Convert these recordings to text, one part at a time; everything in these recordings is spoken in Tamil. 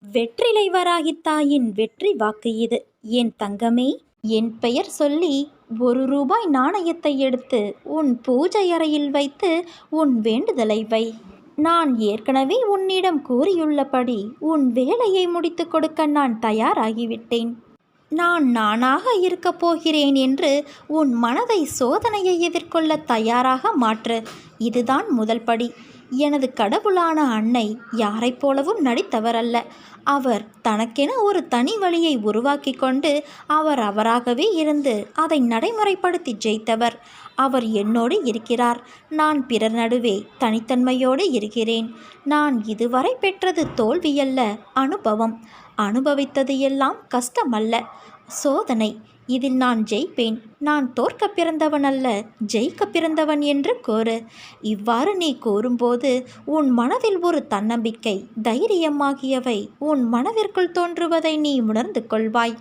வெற்றிலை வராகி தாயின் வெற்றி வாக்கு இது. என் தங்கமே, என் பெயர் சொல்லி ₹1 நாணயத்தை எடுத்து உன் பூஜை அறையில் வைத்து உன் வேண்டுதலை வை. நான் ஏற்கனவே உன்னிடம் கூறியுள்ளபடி உன் வேலையை முடித்து கொடுக்க நான் தயாராகிவிட்டேன். நான் நானாக இருக்கப் போகிறேன் என்று உன் மனதை சோதனையை எதிர்கொள்ள தயாராக மாற்று. இதுதான் முதல் படி. எனது கடவுளான அன்னை யாரைப் போலவும் நடித்தவர் அல்ல. அவர் தனக்கென ஒரு தனி வழியை உருவாக்கி கொண்டு அவராகவே இருந்து அதை நடைமுறைப்படுத்தி ஜெயித்தவர். அவர் என்னோடு இருக்கிறார். நான் பிறர் நடுவே தனித்தன்மையோடு இருக்கிறேன். நான் இதுவரை பெற்றது தோல்வியல்ல, அனுபவம். அனுபவித்தது எல்லாம் கஷ்டமல்ல, சோதனை. இதில் நான் ஜெயிப்பேன். நான் தோற்க பிறந்தவன் அல்ல, ஜெயிக்க பிறந்தவன் என்று கூறு. இவ்வாறு நீ கூறும்போது உன் மனதில் ஒரு தன்னம்பிக்கை, தைரியம் ஆகியவை உன் மனதிற்குள் தோன்றுவதை நீ உணர்ந்து கொள்வாய்.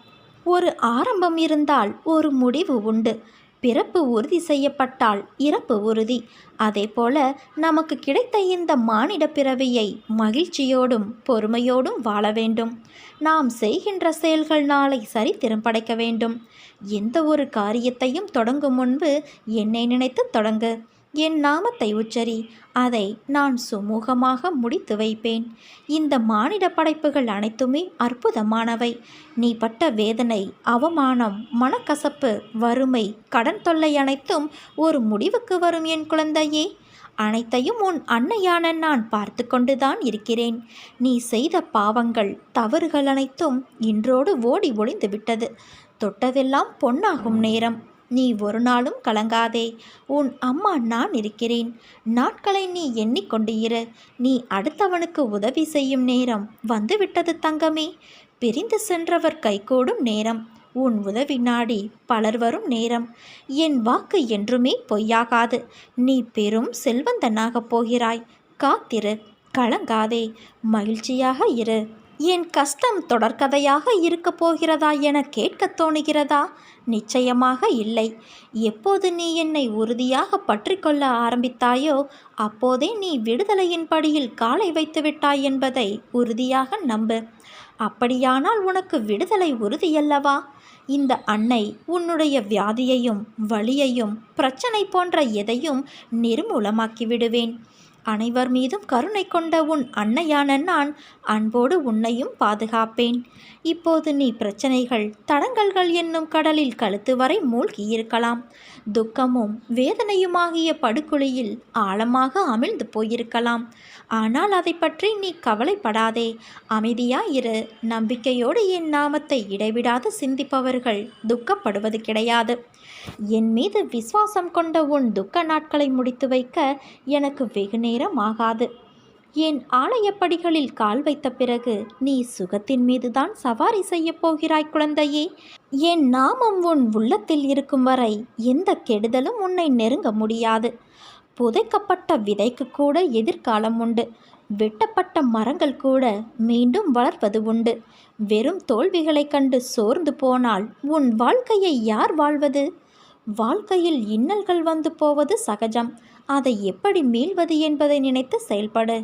ஒரு ஆரம்பம் இருந்தால் ஒரு முடிவு உண்டு. பிறப்பு உறுதி செய்யப்பட்டால் இறப்பு உறுதி. அதேபோல நமக்கு கிடைத்த இந்த மானிட பிறவியை மகிழ்ச்சியோடும் பொறுமையோடும் வாழ வேண்டும். நாம் செய்கின்ற செயல்கள் நாளை சரித்திரம் படைக்க வேண்டும். எந்த ஒரு காரியத்தையும் தொடங்கும் முன்பு என்னை நினைத்து தொடங்கு. என் நாமத்தை உச்சரி. அதை நான் சுமூகமாக முடித்து வைப்பேன். இந்த மானிட படைப்புகள் அனைத்துமே அற்புதமானவை. நீ பட்ட வேதனை, அவமானம், மனக்கசப்பு, வறுமை, கடன் தொல்லை அனைத்தும் ஒரு முடிவுக்கு வரும் என் குழந்தையே. அனைத்தையும் உன் அன்னையான நான் பார்த்து கொண்டுதான் இருக்கிறேன். நீ செய்த பாவங்கள், தவறுகள் அனைத்தும் இன்றோடு ஓடி ஒளிந்து விட்டது. தொட்டதெல்லாம் பொன்னாகும் நேரம். நீ ஒரு நாளும் கலங்காதே. உன் அம்மா நான் இருக்கிறேன். நாட்களை நீ எண்ணிக்கொண்டு இரு. நீ அடுத்தவனுக்கு உதவி செய்யும் நேரம் வந்துவிட்டது தங்கமே. பிரிந்து சென்றவர் கைகூடும் நேரம். உன் உதவி நாடி பலர் வரும் நேரம். என் வாக்கு என்றுமே பொய்யாகாது. நீ பெரும் செல்வந்தனாகப் போகிறாய். காத்திரு, கலங்காதே, மகிழ்ச்சியாக இரு. என் கஷ்டம் தொடர்கதையாக இருக்கப் போகிறதா என கேட்கத் தோணுகிறதா? நிச்சயமாக இல்லை. எப்போது நீ என்னை உறுதியாக பற்றி கொள்ள ஆரம்பித்தாயோ அப்போதே நீ விடுதலையின் படியில் காலை வைத்து விட்டாய் என்பதை உறுதியாக நம்பு. அப்படியானால் உனக்கு விடுதலை உறுதியல்லவா? இந்த அன்னை உன்னுடைய வியாதியையும் வலியையும் பிரச்சனை போன்ற எதையும் நிர்மூலமாக்கி விடுவேன். அனைவர் மீதும் கருணை கொண்ட உன் அன்னையான நான் அன்போடு உன்னையும் பாதுகாப்பேன். இப்போது நீ பிரச்சனைகள், தடங்கல்கள் என்னும் கடலில் கழுத்து வரை மூழ்கியிருக்கலாம். துக்கமும் வேதனையுமாகிய படுகுழியில் ஆழமாக அமிழ்ந்து போயிருக்கலாம். ஆனால் அதை பற்றி நீ கவலைப்படாதே. அமைதியாயிரு. நம்பிக்கையோடு என் நாமத்தை இடைவிடாது சிந்திப்பவர்கள் துக்கப்படுவது கிடையாது. என் மீது விசுவாசம் கொண்ட உன் துக்க நாட்களை முடித்து வைக்க எனக்கு வெகு நேரம் ஆகாது. என் ஆலயப்படிகளில் கால் வைத்த பிறகு நீ சுகத்தின் மீதுதான் சவாரி செய்ய போகிறாய் குழந்தையே. என் நாமம் உன் உள்ளத்தில் இருக்கும் வரை எந்த கெடுதலும் உன்னை நெருங்க முடியாது. புதைக்கப்பட்ட விதைக்கு கூட எதிர்காலம் உண்டு. வெட்டப்பட்ட மரங்கள் கூட மீண்டும் வளர்வது உண்டு. வெறும் தோல்விகளை கண்டு சோர்ந்து போனால் உன் வாழ்க்கையை யார் வாழ்வது? வாழ்க்கையில் இன்னல்கள் வந்து போவது சகஜம். அதை எப்படி மீள்வது என்பதை நினைத்து செயல்படு.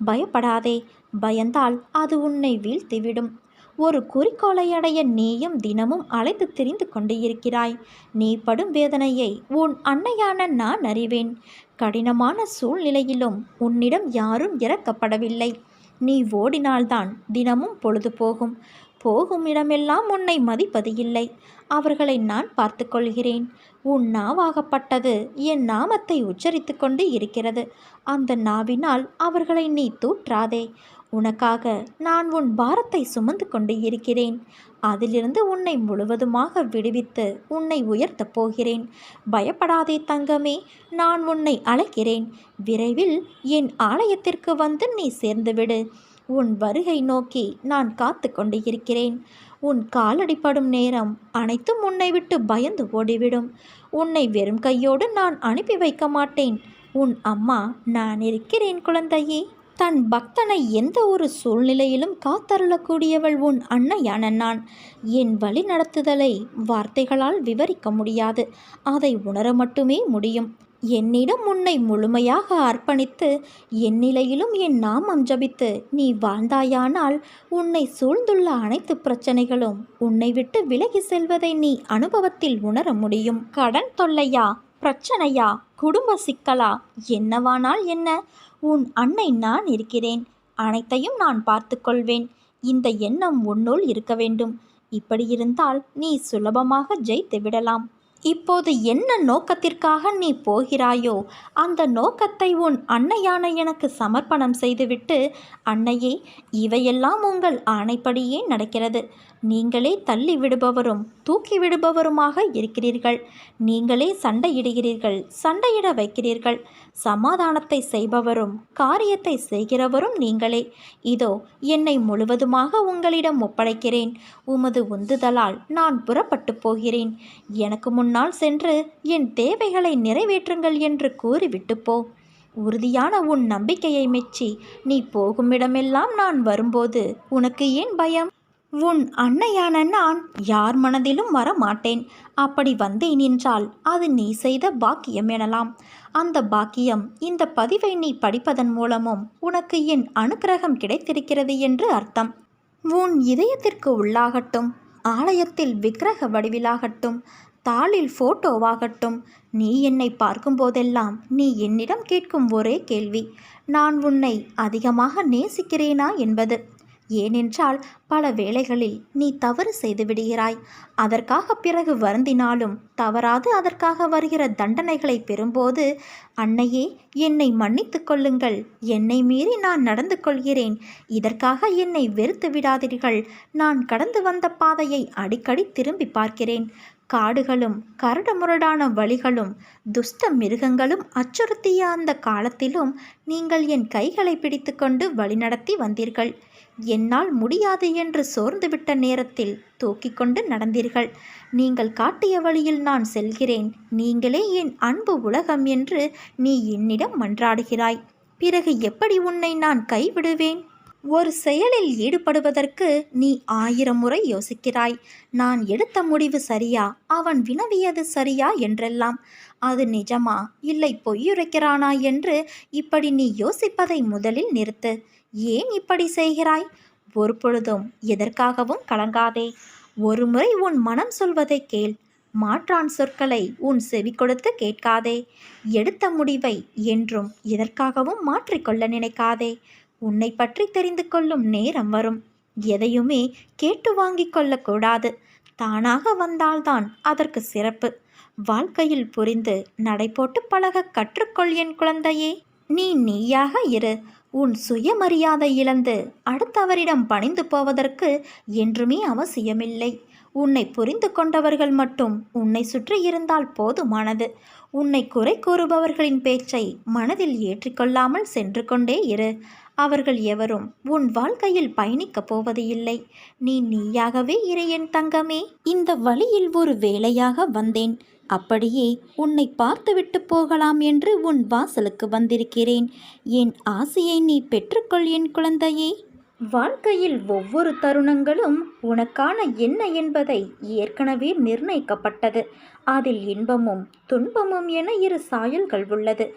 பயப்படாதே. பயந்தால் அது உன்னை வீழ்த்திவிடும். ஒரு குறிக்கோளை அடைய நீயும் தினமும் அலைந்து திரிந்து கொண்டு இருக்கிறாய். நீ படும் வேதனையை உன் அன்னையான நான் அறிவேன். கடினமான சூழ்நிலையிலும் உன்னிடம் யாரும் இறக்கப்படவில்லை. நீ ஓடினால்தான் தினமும் பொழுது போகும். போகும் இடமெல்லாம் உன்னை மதிப்பது இல்லை. அவர்களை நான் பார்த்து கொள்கிறேன். உன் நாவாகப்பட்டது என் நாமத்தை உச்சரித்து கொண்டு இருக்கிறது. அந்த நாவினால் அவர்களை நீ தூற்றாதே. உனக்காக நான் உன் பாரத்தை சுமந்து கொண்டு இருக்கிறேன். அதிலிருந்து உன்னை முழுவதுமாக விடுவித்து உன்னை உயர்த்தப் போகிறேன். பயப்படாதே தங்கமே. நான் உன்னை அழைக்கிறேன். விரைவில் என் ஆலயத்திற்கு வந்து நீ சேர்ந்துவிடு. உன் வருகை நோக்கி நான் காத்து கொண்டு இருக்கிறேன். உன் காலடிப்படும் நேரம் அனைத்தும் உன்னை விட்டு பயந்து ஓடிவிடும். உன்னை வெறும் கையோடு நான் அனுப்பி வைக்க மாட்டேன். உன் அம்மா நான் இருக்கிறேன் குழந்தையே. தன் பக்தனை எந்த ஒரு சூழ்நிலையிலும் காத்தருளக்கூடியவள் உன் அன்னையான நான். என் வழி நடத்துதலை வார்த்தைகளால் விவரிக்க முடியாது. அதை உணர மட்டுமே முடியும். என்னிடம் உன்னை முழுமையாக அர்ப்பணித்து எந்நிலையிலும் என் நாமம் ஜபித்து நீ வாழ்ந்தாயானால் உன்னை சூழ்ந்துள்ள அனைத்து பிரச்சனைகளும் உன்னை விட்டு விலகி செல்வதை நீ அனுபவத்தில் உணர முடியும். கடன் தொல்லையா, பிரச்சனையா, குடும்ப சிக்கலா, என்னவானால் என்ன, உன் அன்னை நான் இருக்கிறேன், அனைத்தையும் நான் பார்த்து கொள்வேன். இந்த எண்ணம் உன்னுள் இருக்க வேண்டும். இப்படி இருந்தால் நீ சுலபமாக ஜெயித்து விடலாம். இப்போது என்ன நோக்கத்திற்காக நீ போகிறாயோ அந்த நோக்கத்தை உன் அன்னையான எனக்கு சமர்ப்பணம் செய்துவிட்டு, அன்னையே, இவையெல்லாம் உங்கள் ஆணைப்படியே நடக்கிறது. நீங்களே தள்ளி விடுபவரும் தூக்கி விடுபவருமாக இருக்கிறீர்கள். நீங்களே சண்டையிடுகிறீர்கள், சண்டையிட வைக்கிறீர்கள். சமாதானத்தை செய்பவரும் காரியத்தை செய்கிறவரும் நீங்களே. இதோ என்னை முழுவதுமாக உங்களிடம் ஒப்படைக்கிறேன். உமது உந்துதலால் நான் புறப்பட்டு போகிறேன். எனக்கு முன்னால் சென்று என் தேவைகளை நிறைவேற்றுங்கள் என்று கூறிவிட்டு போ. உறுதியான உன் நம்பிக்கையை மெச்சி நீ போகுமிடமெல்லாம் நான் வரும்போது உனக்கு ஏன் பயம்? உன் அன்னையான நான் யார் மனதிலும் வர மாட்டேன். அப்படி வந்தேன் என்றால் அது நீ செய்த பாக்கியம் எனலாம். அந்த பாக்கியம் இந்த பதிவை நீ படிப்பதன் மூலமும் உனக்கு என் அனுக்கிரகம் கிடைத்திருக்கிறது என்று அர்த்தம். உன் இதயத்திற்கு உள்ளாகட்டும், ஆலயத்தில் விக்கிரக வடிவிலாகட்டும், தாளில் போட்டோவாகட்டும், நீ என்னை பார்க்கும்போதெல்லாம் நீ என்னிடம் கேட்கும் ஒரே கேள்வி, நான் உன்னை அதிகமாக நேசிக்கிறேனா என்பது. ஏனென்றால் பல வேளைகளில் நீ தவறு செய்து விடுகிறாய். அதற்காக பிறகு வருந்தினாலும் தவறாது அதற்காக வருகிற தண்டனைகளை பெறும்போது, அன்னையே, என்னை மன்னித்து கொள்ளுங்கள், என்னை மீறி நான் நடந்து கொள்கிறேன், இதற்காக என்னை வெறுத்து விடாதீர்கள், நான் கடந்து வந்த பாதையை அடிக்கடி திரும்பி பார்க்கிறேன், காடுகளும் கரடுமுரடான வழிகளும் துஷ்ட மிருகங்களும் அச்சுறுத்திய அந்த காலத்திலும் நீங்கள் என் கைகளை பிடித்து கொண்டு வழிநடத்தி வந்தீர்கள். என்னால் முடியாது என்று சோர்ந்துவிட்ட நேரத்தில் தூக்கி கொண்டு நடந்தீர்கள். நீங்கள் காட்டிய வழியில் நான் செல்கிறேன், நீங்களே என் அன்பு உலகம் என்று நீ என்னிடம் மன்றாடுகிறாய். பிறகு எப்படி உன்னை நான் கைவிடுவேன்? ஒரு செயலில் ஈடுபடுவதற்கு நீ 1000 முறை யோசிக்கிறாய். நான் எடுத்த முடிவு சரியா, அவன் வினவியது சரியா என்றெல்லாம். அது நிஜமா இல்லை பொய்யுரைக்கிறானா என்று இப்படி நீ யோசிப்பதை முதலில் நிறுத்து. ஏன் இப்படி செய்கிறாய்? ஒரு பொழுதும் எதற்காகவும் கலங்காதே. ஒரு முறை உன் மனம் சொல்வதை கேள். மாற்றான் சொற்களை உன் செவி கொடுத்து கேட்காதே. எடுத்த முடிவை என்றும் எதற்காகவும் மாற்றிக்கொள்ள நினைக்காதே. உன்னை பற்றி தெரிந்து கொள்ளும் நேரம் வரும். எதையுமே கேட்டு வாங்கி கொள்ளக்கூடாது. தானாக வந்தால்தான் அதற்கு சிறப்பு. வாழ்க்கையில் புரிந்து நடைபோட்டு பழக கற்றுக்கொள் என் குழந்தையே. நீ நீயாக இரு. உன் சுயமரியாதை இழந்து அடுத்தவரிடம் பணிந்து போவதற்கு என்றுமே அவசியமில்லை. உன்னை புரிந்து கொண்டவர்கள் மட்டும் உன்னை சுற்றி இருந்தால் போதுமானது. உன்னை குறை கூறுபவர்களின் பேச்சை மனதில் ஏற்றிக்கொள்ளாமல் சென்று கொண்டே இரு. அவர்கள் எவரும் உன் வாழ்க்கையில் பயணிக்கப் போவது இல்லை. நீ நீயாகவே இரு என் தங்கமே. இந்த வழியில் ஒரு வேலையாக வந்தேன். அப்படியே உன்னை பார்த்துவிட்டு போகலாம் என்று உன் வாசலுக்கு வந்திருக்கிறேன். என் ஆசையை நீ பெற்றுக்கொள் என் குழந்தையே. வாழ்க்கையில் ஒவ்வொரு தருணங்களும் உனக்கான என்ன என்பதை ஏற்கனவே நிர்ணயிக்கப்பட்டது. அதில் இன்பமும் துன்பமும் என 2 சாயல்கள் உள்ளது.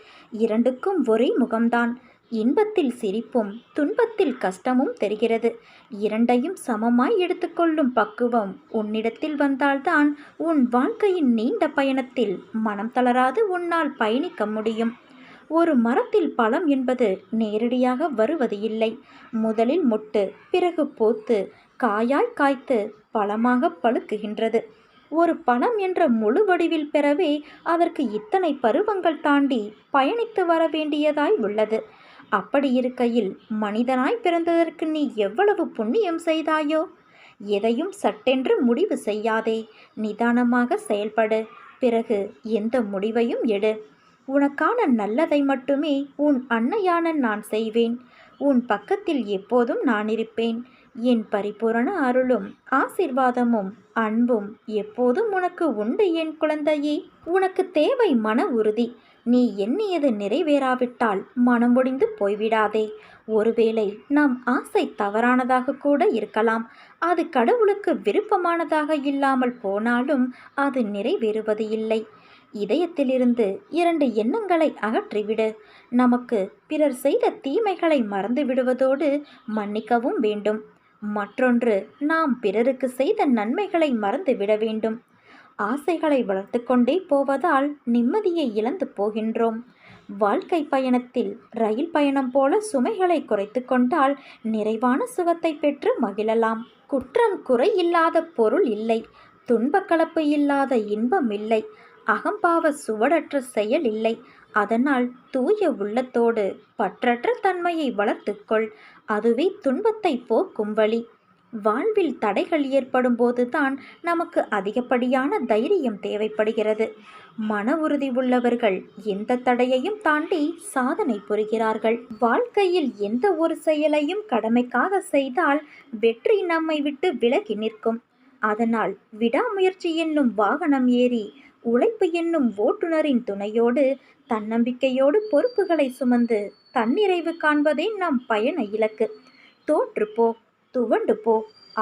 இரண்டுக்கும் ஒரே முகம்தான். இன்பத்தில் சிரிப்பும் துன்பத்தில் கஷ்டமும் தெரிகிறது. இரண்டையும் சமமாய் எடுத்துக்கொள்ளும் பக்குவம் உன்னிடத்தில் வந்தால்தான் உன் வாழ்க்கையின் நீண்ட பயணத்தில் மனம் தளராது உன்னால் பயணிக்க முடியும். ஒரு மரத்தில் பழம் என்பது நேரடியாக வருவது இல்லை. முதலில் மொட்டு, பிறகு போத்து, காயாய் காய்த்து பழமாக பழுக்குகின்றது. ஒரு பழம் என்ற முழு வடிவில் பெறவே அதற்கு இத்தனை பருவங்கள் தாண்டி பயணித்து வர வேண்டியதாய் உள்ளது. அப்படி இருக்கையில் மனிதனாய் பிறந்ததற்கு நீ எவ்வளவு புண்ணியம் செய்தாயோ? எதையும் சட்டென்று முடிவு செய்யாதே. நிதானமாக செயல்படு. பிறகு எந்த முடிவையும் எடு. உனக்கான நல்லதை மட்டுமே உன் அன்னையான நான் செய்வேன். உன் பக்கத்தில் எப்போதும் நான் இருப்பேன். என் பரிபூரண அருளும் ஆசீர்வாதமும் அன்பும் எப்போதும் உனக்கு உண்டு என் குழந்தையே. உனக்கு தேவை மன உறுதி. நீ எண்ணியது நிறைவேறாவிட்டால் மனமுடிந்து போய்விடாதே. ஒருவேளை நம் ஆசை தவறானதாக கூட இருக்கலாம். அது கடவுளுக்கு விருப்பமானதாக இல்லாமல் போனாலும் அது நிறைவேறுவது இல்லை. இதயத்திலிருந்து 2 எண்ணங்களை அகற்றிவிடு. நமக்கு பிறர் செய்த தீமைகளை மறந்து விடுவதோடு மன்னிக்கவும் வேண்டும். மற்றொன்று, நாம் பிறருக்கு செய்த நன்மைகளை மறந்து விட வேண்டும். ஆசைகளை வளர்த்து கொண்டே போவதால் நிம்மதியை இழந்து போகின்றோம். வாழ்க்கை பயணத்தில் ரயில் பயணம் போல சுமைகளை குறைத்து கொண்டால் நிறைவான சுகத்தை பெற்று மகிழலாம். குற்றம் குறை இல்லாத பொருள் இல்லை, துன்பக் கலப்பு இல்லாத இன்பம் இல்லை, அகம்பாவ சுவடற்ற செயல் இல்லை. அதனால் தூய உள்ளத்தோடு பற்றற்ற தன்மையை வளர்த்துக்கொள். அதுவே துன்பத்தை போக்கும் வழி. வாழ்வில் தடைகள் ஏற்படும் போதுதான் நமக்கு அதிகப்படியான தைரியம் தேவைப்படுகிறது. மன உறுதி உள்ளவர்கள் எந்த தடையையும் தாண்டி சாதனை புரிகிறார்கள். வாழ்க்கையில் எந்த ஒரு செயலையும் கடமைக்காக செய்தால் வெற்றி நம்மை விட்டு விலகி நிற்கும். அதனால் விடாமுயற்சி என்னும் வாகனம் ஏறி உழைப்பு என்னும் ஓட்டுநரின் துணையோடு தன்னம்பிக்கையோடு பொறுப்புகளை சுமந்து தன்னிறைவு காண்பதே நம் பயண இலக்கு. தோற்றுப்போ, துவண்டு போ,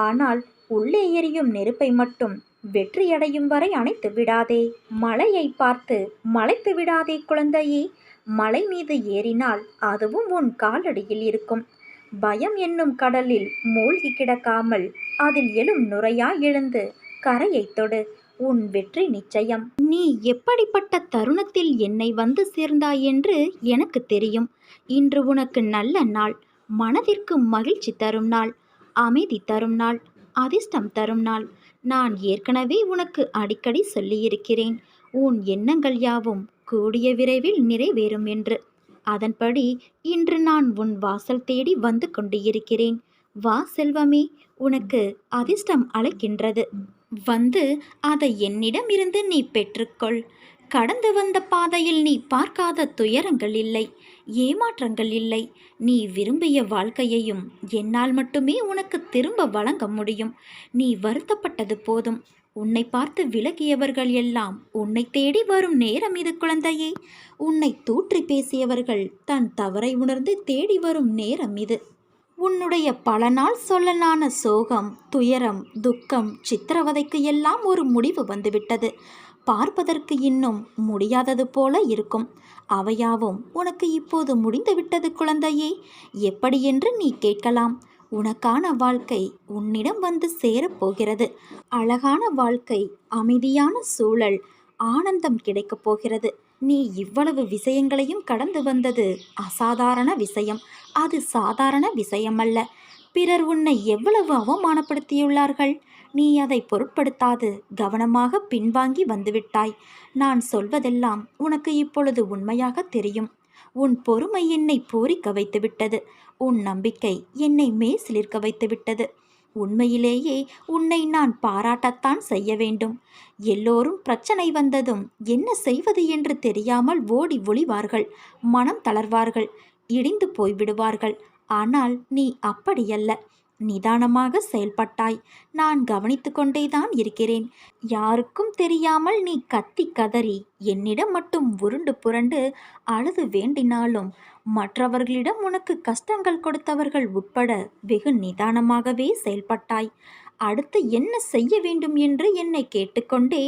ஆனால் உள்ளே எரியும் நெருப்பை மட்டும் வெற்றியடையும் வரை அணைத்து விடாதே. மலையை பார்த்து மலைத்து விடாதே குழந்தையே. மலை மீது ஏறினால் அதுவும் உன் காலடியில் இருக்கும். பயம் என்னும் கடலில் மூழ்கி கிடக்காமல் அதில் எழும் நுரையாய் எழுந்து கரையை தொடு. உன் வெற்றி நிச்சயம். நீ எப்படிப்பட்ட தருணத்தில் என்னை வந்து சேர்ந்தாய் என்று எனக்கு தெரியும். இன்று உனக்கு நல்ல நாள், மனதிற்கு மகிழ்ச்சி தரும் நாள், அமைதி தரும் நாள், அதிர்ஷ்டம் தரும் நாள். நான் ஏற்கனவே உனக்கு அடிக்கடி சொல்லியிருக்கிறேன், உன் எண்ணங்கள் யாவும் கூடிய விரைவில் நிறைவேறும் என்று. அதன்படி இன்று நான் உன் வாசல் தேடி வந்து கொண்டு இருக்கிறேன். வா செல்வமே, உனக்கு அதிர்ஷ்டம் அழைக்கின்றது. வந்து அதை என்னிடம் இருந்து நீ பெற்றுக்கொள். கடந்து வந்த பாதையில் நீ பார்க்காத துயரங்கள் இல்லை, ஏமாற்றங்கள் இல்லை. நீ விரும்பிய வாழ்க்கையையும் என்னால் மட்டுமே உனக்கு திரும்ப வழங்க முடியும். நீ வருத்தப்பட்டது போதும். உன்னை பார்த்து விலகியவர்கள் எல்லாம் உன்னை தேடி வரும் நேரம் இது குழந்தையே. உன்னை தூற்றி பேசியவர்கள் தன் தவறை உணர்ந்து தேடி வரும் நேரம் இது. உன்னுடைய பல நாள் சொல்லலான சோகம், துயரம், துக்கம், சித்திரவதைக்கு எல்லாம் ஒரு முடிவு வந்துவிட்டது. பார்ப்பதற்கு இன்னும் முடியாதது போல இருக்கும். அவையாவும் உனக்கு இப்போது முடிந்துவிட்டது குழந்தையே. எப்படி என்று நீ கேட்கலாம். உனக்கான வாழ்க்கை உன்னிடம் வந்து சேரப்போகிறது. அழகான வாழ்க்கை, அமைதியான சூழல், ஆனந்தம் கிடைக்கப் போகிறது. நீ இவ்வளவு விஷயங்களையும் கடந்து வந்தது அசாதாரண விஷயம். அது சாதாரண விஷயமல்ல. பிறர் உன்னை எவ்வளவு அவமானப்படுத்தியுள்ளார்கள். நீ அதை பொருட்படுத்தாது கவனமாக பின்வாங்கி வந்துவிட்டாய். நான் சொல்வதெல்லாம் உனக்கு இப்பொழுது உண்மையாக தெரியும். உன் பொறுமை என்னை பூரிக்க வைத்துவிட்டது. உன் நம்பிக்கை என்னை மேசிலிருக்க வைத்துவிட்டது. உண்மையிலேயே உன்னை நான் பாராட்டத்தான் செய்ய வேண்டும். எல்லோரும் பிரச்சனை வந்ததும் என்ன செய்வது என்று தெரியாமல் ஓடி ஒளிவார்கள், மனம் தளர்வார்கள், இடிந்து போய்விடுவார்கள். ஆனால் நீ அப்படியல்ல. நிதானமாக செயல்பட்டாய். நான் கவனித்து கொண்டேதான் இருக்கிறேன். யாருக்கும் தெரியாமல் நீ கத்தி கதறி என்னிடம் மட்டும் உருண்டு புரண்டு அழுது வேண்டினாலும் மற்றவர்களிடம் உனக்கு கஷ்டங்கள் கொடுத்தவர்கள் உட்பட வெகு நிதானமாகவே செயல்பட்டாய். அடுத்து என்ன செய்ய வேண்டும் என்று என்னை கேட்டுக்கொண்டே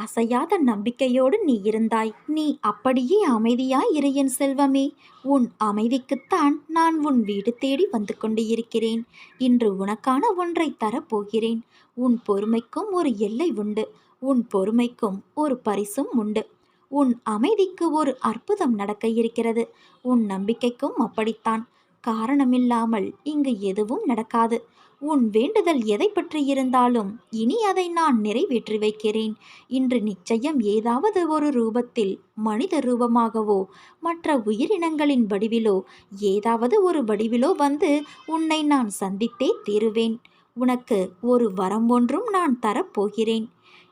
அசையாத நம்பிக்கையோடு நீ இருந்தாய். நீ அப்படியே அமைதியாய் இரு என் செல்வமே. உன் அமைதிக்குத்தான் நான் உன் வீடு தேடி வந்து கொண்டு இருக்கிறேன். இன்று உனக்கான ஒன்றை தரப்போகிறேன். உன் பொறுமைக்கும் ஒரு எல்லை உண்டு. உன் பொறுமைக்கும் ஒரு பரிசும் உண்டு. உன் அமைதிக்கு ஒரு அற்புதம் நடக்க இருக்கிறது. உன் நம்பிக்கைக்கும் அப்படித்தான். காரணமில்லாமல் இங்கு எதுவும் நடக்காது. உன் வேண்டுதல் எதை பற்றி இருந்தாலும் இனி அதை நான் நிறைவேற்றி வைக்கிறேன். இன்று நிச்சயம் ஏதாவது ஒரு ரூபத்தில், மனித ரூபமாகவோ மற்ற உயிரினங்களின் வடிவிலோ ஏதாவது ஒரு வடிவிலோ வந்து உன்னை நான் சந்தித்தே தீருவேன். உனக்கு ஒரு வரம் ஒன்றும் நான் தரப்போகிறேன்.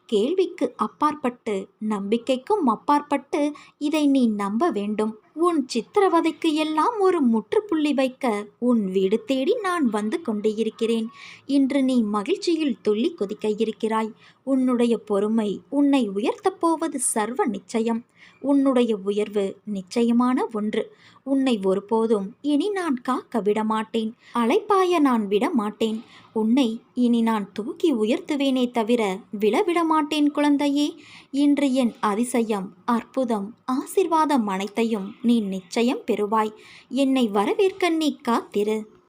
கேள்விக்கு அப்பாற்பட்டு, நம்பிக்கைக்கும் அப்பாற்பட்டு இதை நீ நம்ப வேண்டும். உன் சித்திரவதைக்கு எல்லாம் ஒரு முற்றுப்புள்ளி வைக்க உன் வீடு தேடி நான் வந்து கொண்டு இருக்கிறேன். இன்று நீ மகிழ்ச்சியில் துள்ளி கொதிக்க இருக்கிறாய். உன்னுடைய பொறுமை உன்னை உயர்த்தப் போவது சர்வ நிச்சயம். உன்னுடைய உயர்வு நிச்சயமான ஒன்று. உன்னை ஒருபோதும் இனி நான் காக்க விடமாட்டேன். அலைப்பாய நான் விட மாட்டேன். உன்னை இனி நான் தூக்கி உயர்த்துவேனே தவிர விழவிட மாட்டேன் குழந்தையே. இன்று என் அதிசயம், அற்புதம், ஆசீர்வாதம் அனைத்தையும் நீ நிச்சயம் பெறுவாய். என்னை வரவேற்க நீ காத்திரு.